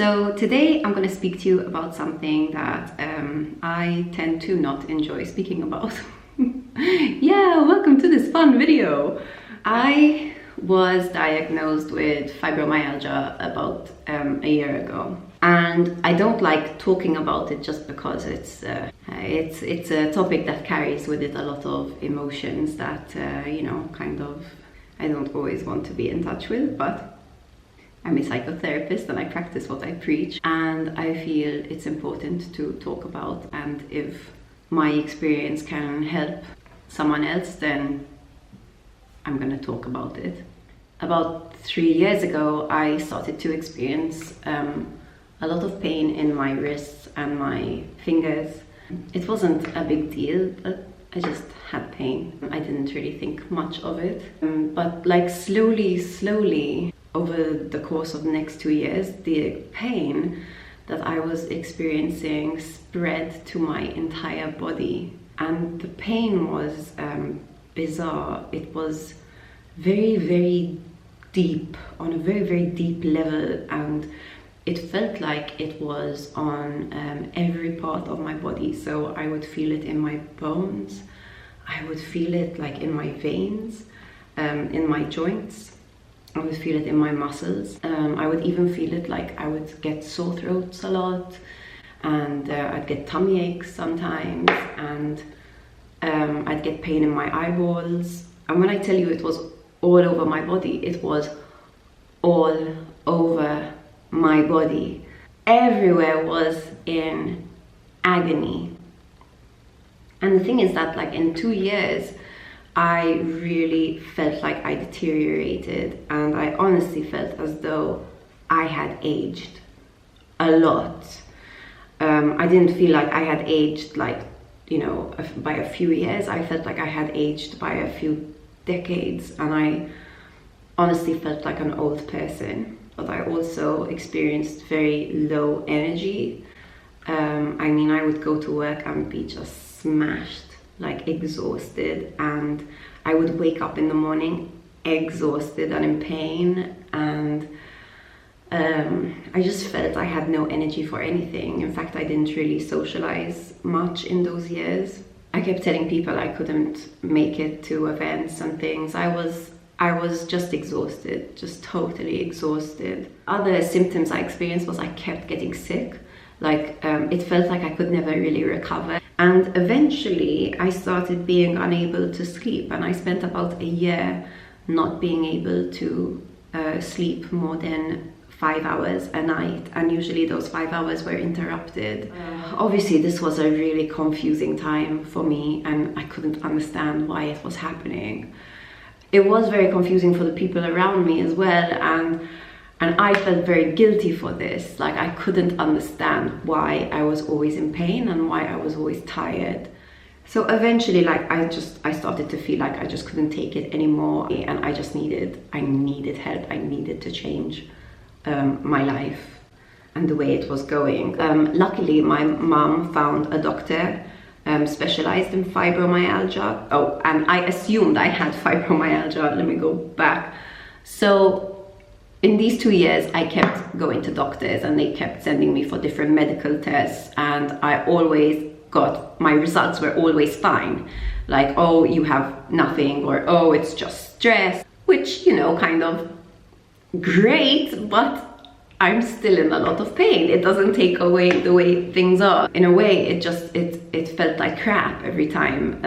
So today I'm going to speak to you about something that I tend to not enjoy speaking about. Yeah, welcome to this fun video. I was diagnosed with fibromyalgia about a year ago, and I don't like talking about it just because it's a topic that carries with it a lot of emotions that I don't always want to be in touch with, but I'm a psychotherapist and I practice what I preach, and I feel it's important to talk about, and if my experience can help someone else, then I'm gonna talk about it. About 3 years ago, I started to experience a lot of pain in my wrists and my fingers. It wasn't a big deal, but I just had pain. I didn't really think much of it. But like slowly, over the course of the next 2 years, the pain that I was experiencing spread to my entire body. And the pain was bizarre. It was very deep, on a very deep level, and it felt like it was on every part of my body. So I would feel it in my bones, I would feel it like in my veins, in my joints, I would feel it in my muscles. I would even feel it like I would get sore throats a lot, and I'd get tummy aches sometimes, and I'd get pain in my eyeballs. And when I tell you it was all over my body, it was all over my body. Everywhere was in agony. And the thing is that, like, in 2 years, I really felt like I deteriorated, and I honestly felt as though I had aged a lot. I didn't feel like I had aged, like, by a few years. I felt like I had aged by a few decades, and I honestly felt like an old person. But I also experienced very low energy. I would go to work and be just smashed, like exhausted, and I would wake up in the morning exhausted and in pain, and I just felt I had no energy for anything. In fact, I didn't really socialize much in those years. I kept telling people I couldn't make it to events and things. I was just exhausted, just totally exhausted. Other symptoms I experienced was I kept getting sick. It felt like I could never really recover. And eventually I started being unable to sleep, and I spent about a year not being able to sleep more than 5 hours a night, and usually those 5 hours were interrupted. Obviously this was a really confusing time for me, and I couldn't understand why it was happening. It was very confusing for the people around me as well, and I felt very guilty for this. Like, I couldn't understand why I was always in pain and why I was always tired. So eventually, I started to feel like I just couldn't take it anymore, and I needed help. I needed to change my life and the way it was going. Luckily, my mom found a doctor specialized in fibromyalgia. Oh, and I assumed I had fibromyalgia. Let me go back. So in these 2 years, I kept going to doctors, and they kept sending me for different medical tests, and my results were always fine. Like, oh, you have nothing, or oh, it's just stress, which, kind of great, but I'm still in a lot of pain. It doesn't take away the way things are. In a way, it felt like crap every time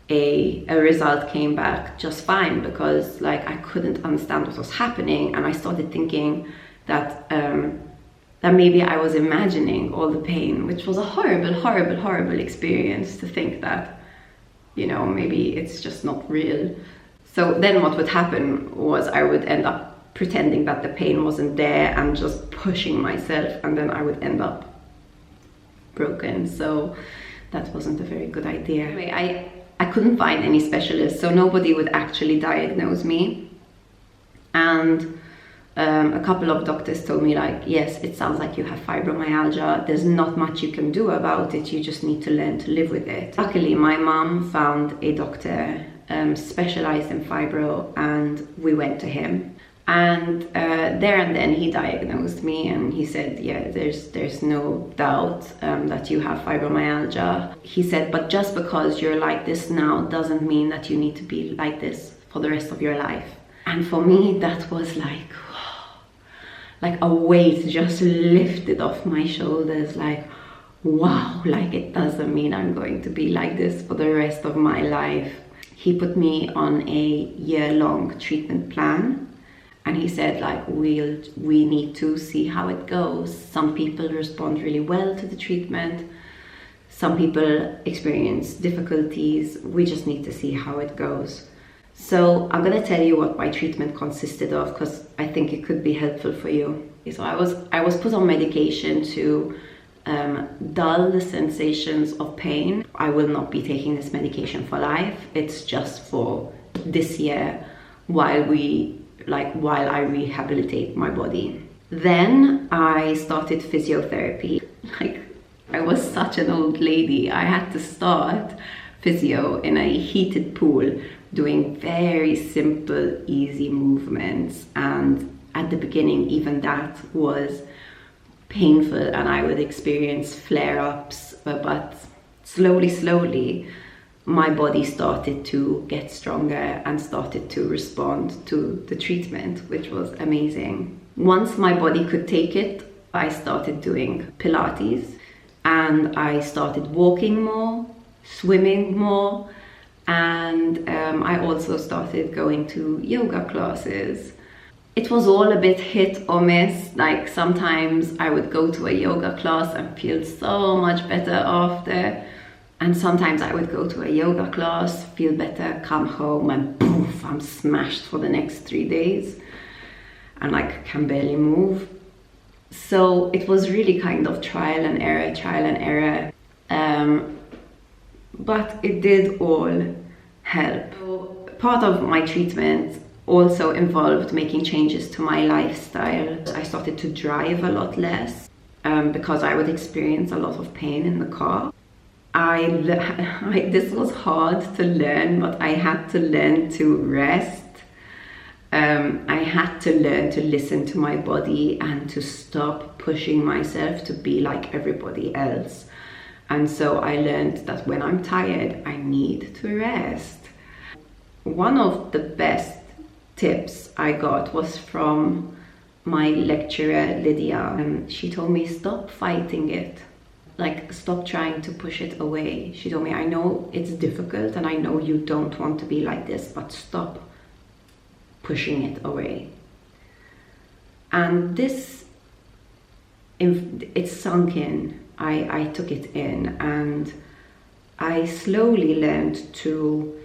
a result came back just fine, because I couldn't understand what was happening, and I started thinking that maybe I was imagining all the pain, which was a horrible experience, to think that maybe it's just not real. So then what would happen was I would end up pretending that the pain wasn't there and just pushing myself, and then I would end up broken. So that wasn't a very good idea. Anyway, I couldn't find any specialists, so nobody would actually diagnose me. And a couple of doctors told me, like, yes, it sounds like you have fibromyalgia. There's not much you can do about it. You just need to learn to live with it. Luckily, my mom found a doctor specialized in fibro, and we went to him. And there and then he diagnosed me, and he said, yeah, there's no doubt that you have fibromyalgia. He said, but just because you're like this now doesn't mean that you need to be like this for the rest of your life. And for me, that was like a weight just lifted off my shoulders, like, wow, like it doesn't mean I'm going to be like this for the rest of my life. He put me on a year-long treatment plan. And he said, like, we need to see how it goes. Some people respond really well to the treatment. Some people experience difficulties. We just need to see how it goes. So I'm gonna tell you what my treatment consisted of, because I think it could be helpful for you. So I was put on medication to dull the sensations of pain. I will not be taking this medication for life. It's just for this year while I rehabilitate my body. Then I started physiotherapy. Like, I was such an old lady. I had to start physio in a heated pool, doing very simple, easy movements. And at the beginning, even that was painful, and I would experience flare-ups, but slowly, my body started to get stronger and started to respond to the treatment, which was amazing. Once my body could take it, I started doing Pilates, and I started walking more, swimming more, and I also started going to yoga classes. It was all a bit hit or miss. Like, sometimes I would go to a yoga class and feel so much better after. And sometimes I would go to a yoga class, feel better, come home, and poof, I'm smashed for the next 3 days and like can barely move. So it was really kind of trial and error. But it did all help. So part of my treatment also involved making changes to my lifestyle. I started to drive a lot less because I would experience a lot of pain in the car. This was hard to learn, but I had to learn to rest. I had to learn to listen to my body and to stop pushing myself to be like everybody else. And so I learned that when I'm tired, I need to rest. One of the best tips I got was from my lecturer, Lydia. She told me, stop fighting it. Like, stop trying to push it away. She told me, I know it's difficult and I know you don't want to be like this, but stop pushing it away. And this, it sunk in. I took it in, and I slowly learned to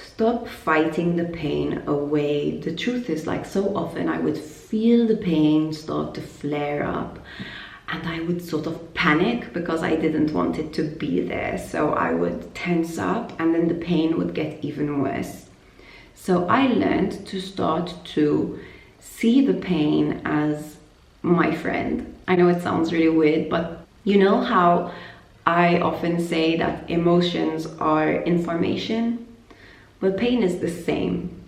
stop fighting the pain away. The truth is, like, so often I would feel the pain start to flare up, and I would sort of panic because I didn't want it to be there. So I would tense up, and then the pain would get even worse. So I learned to start to see the pain as my friend. I know it sounds really weird, but you know how I often say that emotions are information? Well, pain is the same.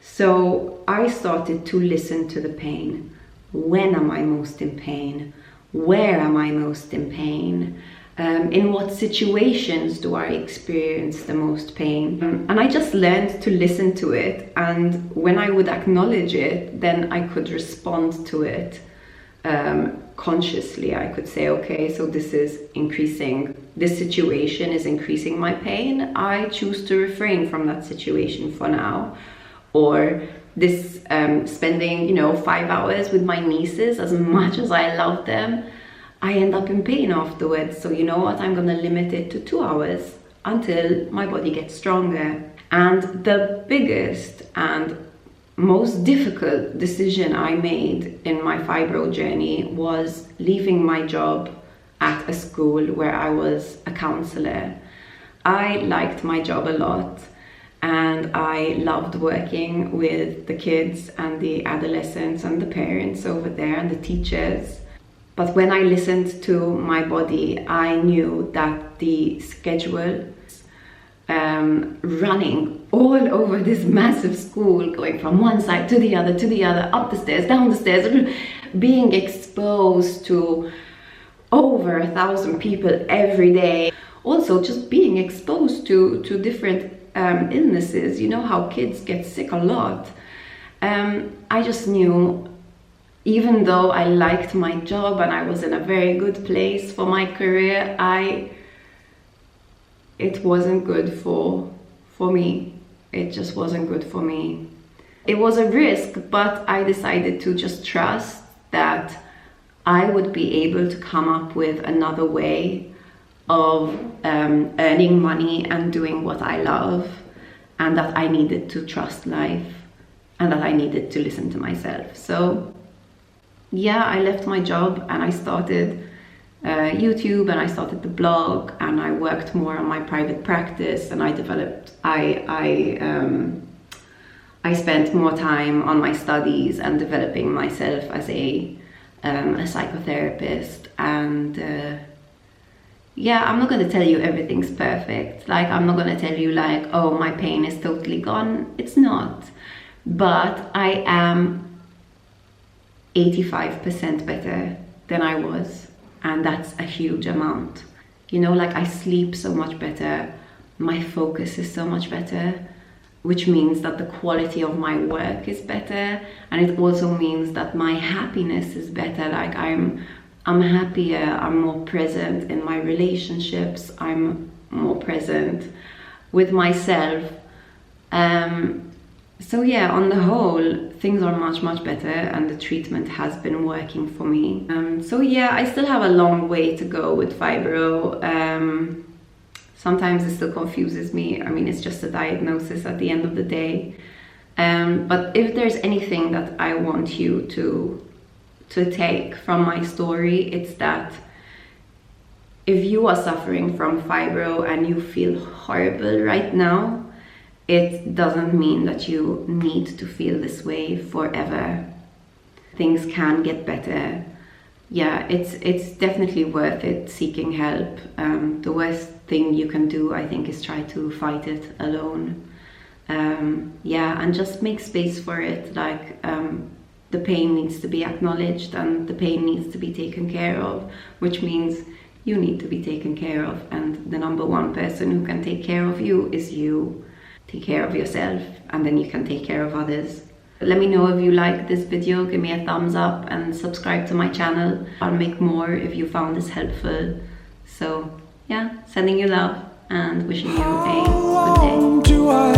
So I started to listen to the pain. When am I most in pain? Where am I most in pain? In what situations do I experience the most pain? And I just learned to listen to it. And when I would acknowledge it, then I could respond to it consciously. I could say, okay, so this is increasing, this situation is increasing my pain. I choose to refrain from that situation for now. Or this spending 5 hours with my nieces, as much as I love them, I end up in pain afterwards. So you know what, I'm gonna limit it to 2 hours until my body gets stronger. And the biggest and most difficult decision I made in my fibro journey was leaving my job at a school where I was a counselor. I liked my job a lot, and I loved working with the kids and the adolescents and the parents over there and the teachers. But when I listened to my body, I knew that the schedule running all over this massive school, going from one side to the other, up the stairs, down the stairs, being exposed to over 1,000 people every day. Also just being exposed to different illnesses. You know how kids get sick a lot. I just knew, even though I liked my job and I was in a very good place for my career, it wasn't good for me. It just wasn't good for me. It was a risk, but I decided to just trust that I would be able to come up with another way of earning money and doing what I love, and that I needed to trust life and that I needed to listen to myself. So yeah, I left my job and I started YouTube, and I started the blog, and I worked more on my private practice, and I spent more time on my studies and developing myself as a psychotherapist. And yeah, I'm not going to tell you everything's perfect. Like, I'm not going to tell you like, oh, my pain is totally gone. It's not. But I am 85% better than I was. And that's a huge amount. You know, like, I sleep so much better. My focus is so much better, which means that the quality of my work is better. And it also means that my happiness is better. Like, I'm happier, I'm more present in my relationships, I'm more present with myself. So yeah, on the whole, things are much better, and the treatment has been working for me. So yeah, I still have a long way to go with fibro. Sometimes it still confuses me. I mean, it's just a diagnosis at the end of the day. But if there's anything that I want you to take from my story, it's that if you are suffering from fibro and you feel horrible right now, it doesn't mean that you need to feel this way forever. Things can get better. Yeah, it's definitely worth it seeking help. The worst thing you can do, I think, is try to fight it alone. Yeah, and just make space for it. Like, the pain needs to be acknowledged, and the pain needs to be taken care of, which means you need to be taken care of. And the number one person who can take care of you is you. Take care of yourself, and then you can take care of others. Let me know if you like this video. Give me a thumbs up and subscribe to my channel. I'll make more if you found this helpful. So yeah, sending you love and wishing you a good day.